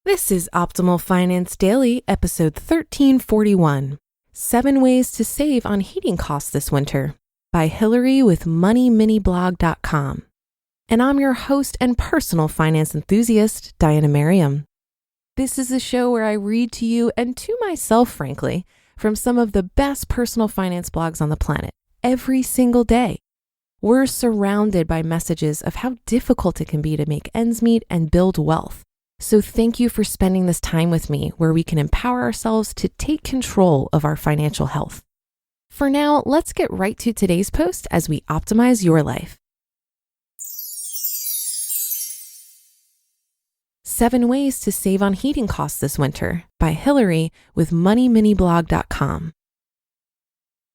This is Optimal Finance Daily, episode 1341, 7 Ways to Save on Heating Costs This Winter by Hilary with MoneyMiniBlog.com. And I'm your host and personal finance enthusiast, Diana Merriam. This is a show where I read to you and to myself, frankly, from some of the best personal finance blogs on the planet every single day. We're surrounded by messages of how difficult it can be to make ends meet and build wealth. So thank you for spending this time with me where we can empower ourselves to take control of our financial health. For now, let's get right to today's post as we optimize your life. 7 Ways to Save on Heating Costs This Winter by Hilary with MoneyMiniBlog.com.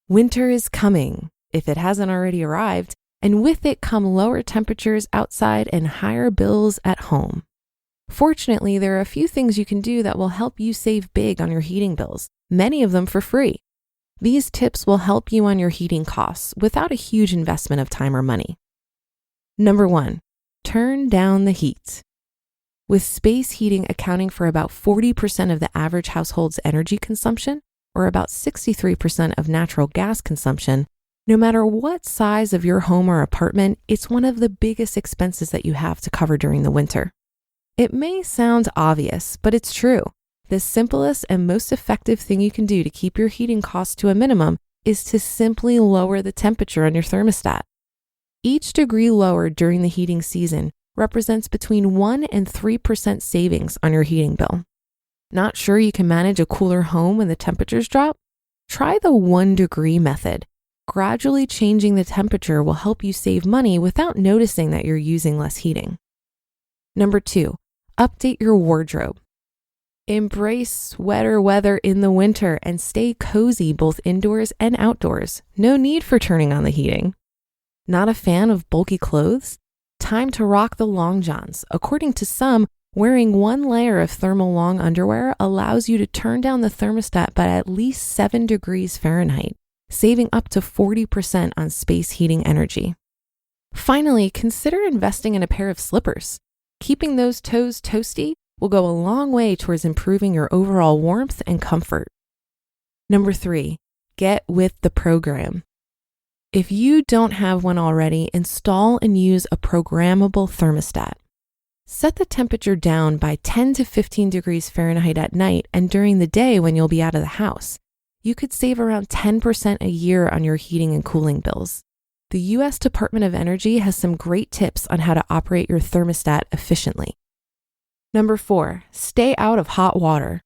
Winter is coming, if it hasn't already arrived, and with it come lower temperatures outside and higher bills at home. Fortunately, there are a few things you can do that will help you save big on your heating bills, many of them for free. These tips will help you on your heating costs without a huge investment of time or money. Number 1, turn down the heat. With space heating accounting for about 40% of the average household's energy consumption, or about 63% of natural gas consumption, no matter what size of your home or apartment, it's one of the biggest expenses that you have to cover during the winter. It may sound obvious, but it's true. The simplest and most effective thing you can do to keep your heating costs to a minimum is to simply lower the temperature on your thermostat. Each degree lowered during the heating season represents between 1% and 3% savings on your heating bill. Not sure you can manage a cooler home when the temperatures drop? Try the 1 degree method. Gradually changing the temperature will help you save money without noticing that you're using less heating. Number 2, update your wardrobe. Embrace wetter weather in the winter and stay cozy both indoors and outdoors. No need for turning on the heating. Not a fan of bulky clothes? Time to rock the long johns. According to some, wearing 1 layer of thermal long underwear allows you to turn down the thermostat by at least 7 degrees Fahrenheit, saving up to 40% on space heating energy. Finally, consider investing in a pair of slippers. Keeping those toes toasty will go a long way towards improving your overall warmth and comfort. Number 3, get with the program. If you don't have one already, install and use a programmable thermostat. Set the temperature down by 10 to 15 degrees Fahrenheit at night and during the day when you'll be out of the house. You could save around 10% a year on your heating and cooling bills. The U.S. Department of Energy has some great tips on how to operate your thermostat efficiently. Number 4, stay out of hot water.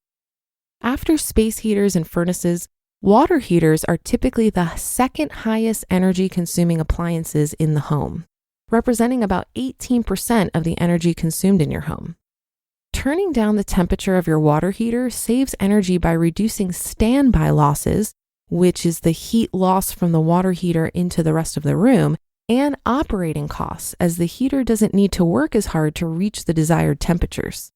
After space heaters and furnaces, water heaters are typically the second highest energy consuming appliances in the home, representing about 18% of the energy consumed in your home. Turning down the temperature of your water heater saves energy by reducing standby losses, which is the heat loss from the water heater into the rest of the room, and operating costs, as the heater doesn't need to work as hard to reach the desired temperatures.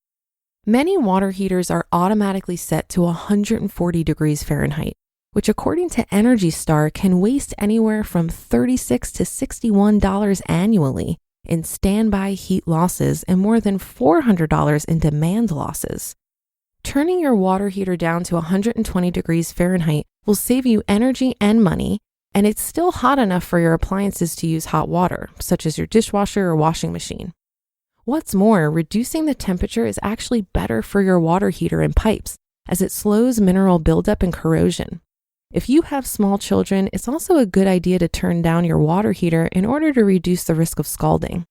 Many water heaters are automatically set to 140 degrees Fahrenheit, which according to Energy Star can waste anywhere from $36 to $61 annually in standby heat losses and more than $400 in demand losses. Turning your water heater down to 120 degrees Fahrenheit will save you energy and money, and it's still hot enough for your appliances to use hot water, such as your dishwasher or washing machine. What's more, reducing the temperature is actually better for your water heater and pipes, as it slows mineral buildup and corrosion. If you have small children, it's also a good idea to turn down your water heater in order to reduce the risk of scalding.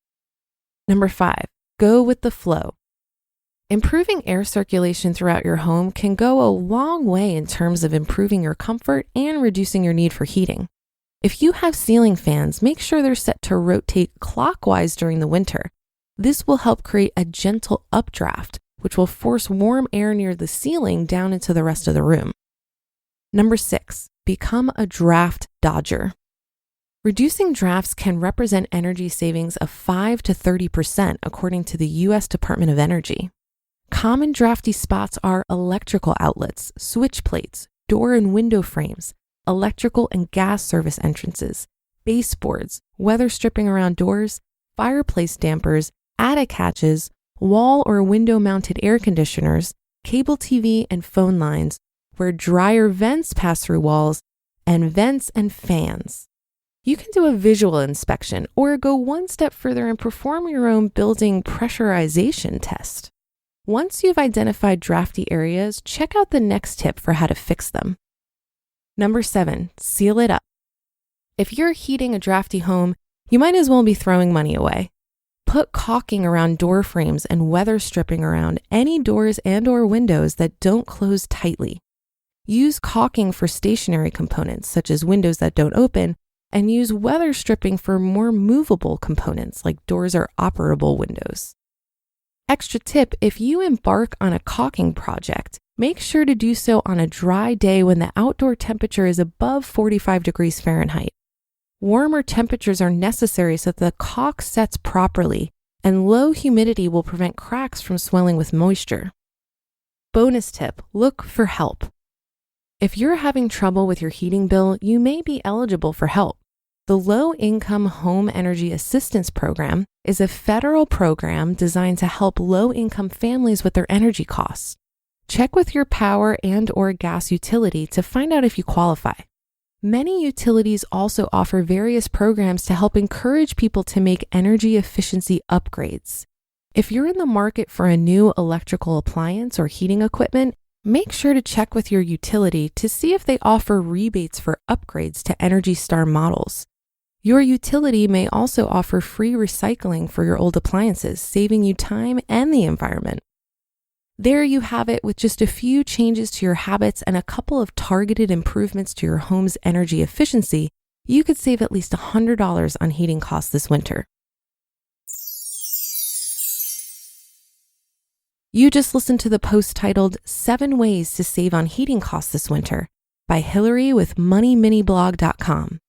Number 5, go with the flow. Improving air circulation throughout your home can go a long way in terms of improving your comfort and reducing your need for heating. If you have ceiling fans, make sure they're set to rotate clockwise during the winter. This will help create a gentle updraft, which will force warm air near the ceiling down into the rest of the room. Number 6, become a draft dodger. Reducing drafts can represent energy savings of 5 to 30% according to the U.S. Department of Energy. Common drafty spots are electrical outlets, switch plates, door and window frames, electrical and gas service entrances, baseboards, weather stripping around doors, fireplace dampers, attic hatches, wall or window-mounted air conditioners, cable TV and phone lines, where dryer vents pass through walls, and vents and fans. You can do a visual inspection or go one step further and perform your own building pressurization test. Once you've identified drafty areas, check out the next tip for how to fix them. Number 7, seal it up. If you're heating a drafty home, you might as well be throwing money away. Put caulking around door frames and weather stripping around any doors and/or windows that don't close tightly. Use caulking for stationary components, such as windows that don't open, and use weather stripping for more movable components, like doors or operable windows. Extra tip, if you embark on a caulking project, make sure to do so on a dry day when the outdoor temperature is above 45 degrees Fahrenheit. Warmer temperatures are necessary so that the caulk sets properly, and low humidity will prevent cracks from swelling with moisture. Bonus tip, look for help. If you're having trouble with your heating bill, you may be eligible for help. The Low Income Home Energy Assistance Program is a federal program designed to help low-income families with their energy costs. Check with your power and/or gas utility to find out if you qualify. Many utilities also offer various programs to help encourage people to make energy efficiency upgrades. If you're in the market for a new electrical appliance or heating equipment, make sure to check with your utility to see if they offer rebates for upgrades to Energy Star models. Your utility may also offer free recycling for your old appliances, saving you time and the environment. There you have it, with just a few changes to your habits and a couple of targeted improvements to your home's energy efficiency, you could save at least $100 on heating costs this winter. You just listened to the post titled 7 Ways to Save on Heating Costs This Winter by Hilary with MoneyMiniBlog.com.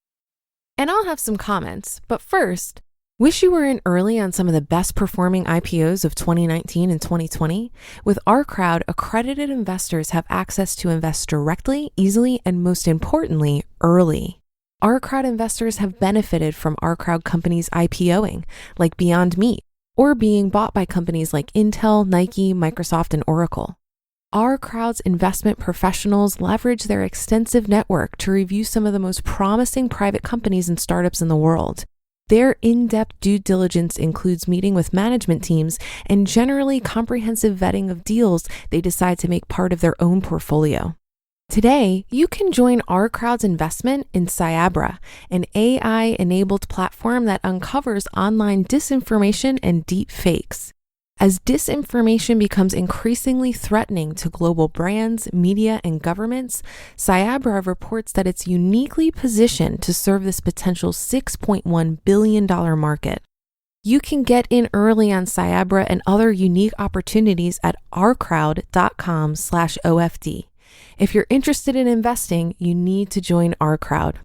And I'll have some comments, but first, wish you were in early on some of the best performing IPOs of 2019 and 2020? With OurCrowd, accredited investors have access to invest directly, easily, and most importantly, early. OurCrowd investors have benefited from OurCrowd companies IPOing, like Beyond Meat, or being bought by companies like Intel, Nike, Microsoft, and Oracle. OurCrowd's investment professionals leverage their extensive network to review some of the most promising private companies and startups in the world. Their in-depth due diligence includes meeting with management teams and generally comprehensive vetting of deals they decide to make part of their own portfolio. Today, you can join OurCrowd's investment in Cyabra, an AI-enabled platform that uncovers online disinformation and deep fakes. As disinformation becomes increasingly threatening to global brands, media, and governments, Cyabra reports that it's uniquely positioned to serve this potential $6.1 billion market. You can get in early on Cyabra and other unique opportunities at ourcrowd.com/OFD. If you're interested in investing, you need to join OurCrowd.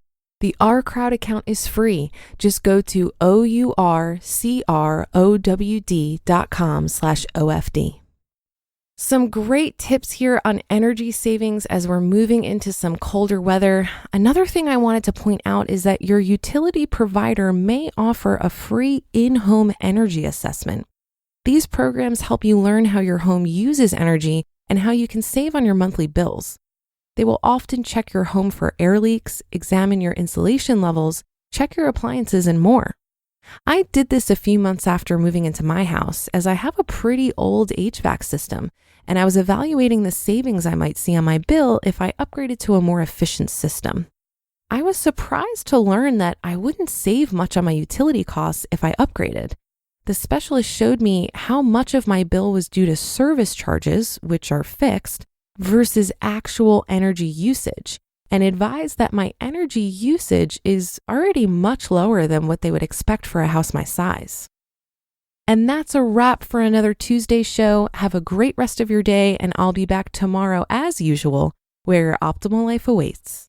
The OurCrowd account is free. Just go to OurCrowd.com/OFD. Some great tips here on energy savings as we're moving into some colder weather. Another thing I wanted to point out is that your utility provider may offer a free in-home energy assessment. These programs help you learn how your home uses energy and how you can save on your monthly bills. They will often check your home for air leaks, examine your insulation levels, check your appliances, and more. I did this a few months after moving into my house, as I have a pretty old HVAC system, and I was evaluating the savings I might see on my bill if I upgraded to a more efficient system. I was surprised to learn that I wouldn't save much on my utility costs if I upgraded. The specialist showed me how much of my bill was due to service charges, which are fixed, versus actual energy usage, and advised that my energy usage is already much lower than what they would expect for a house my size. And that's a wrap for another Tuesday show. Have a great rest of your day, and I'll be back tomorrow as usual, where your optimal life awaits.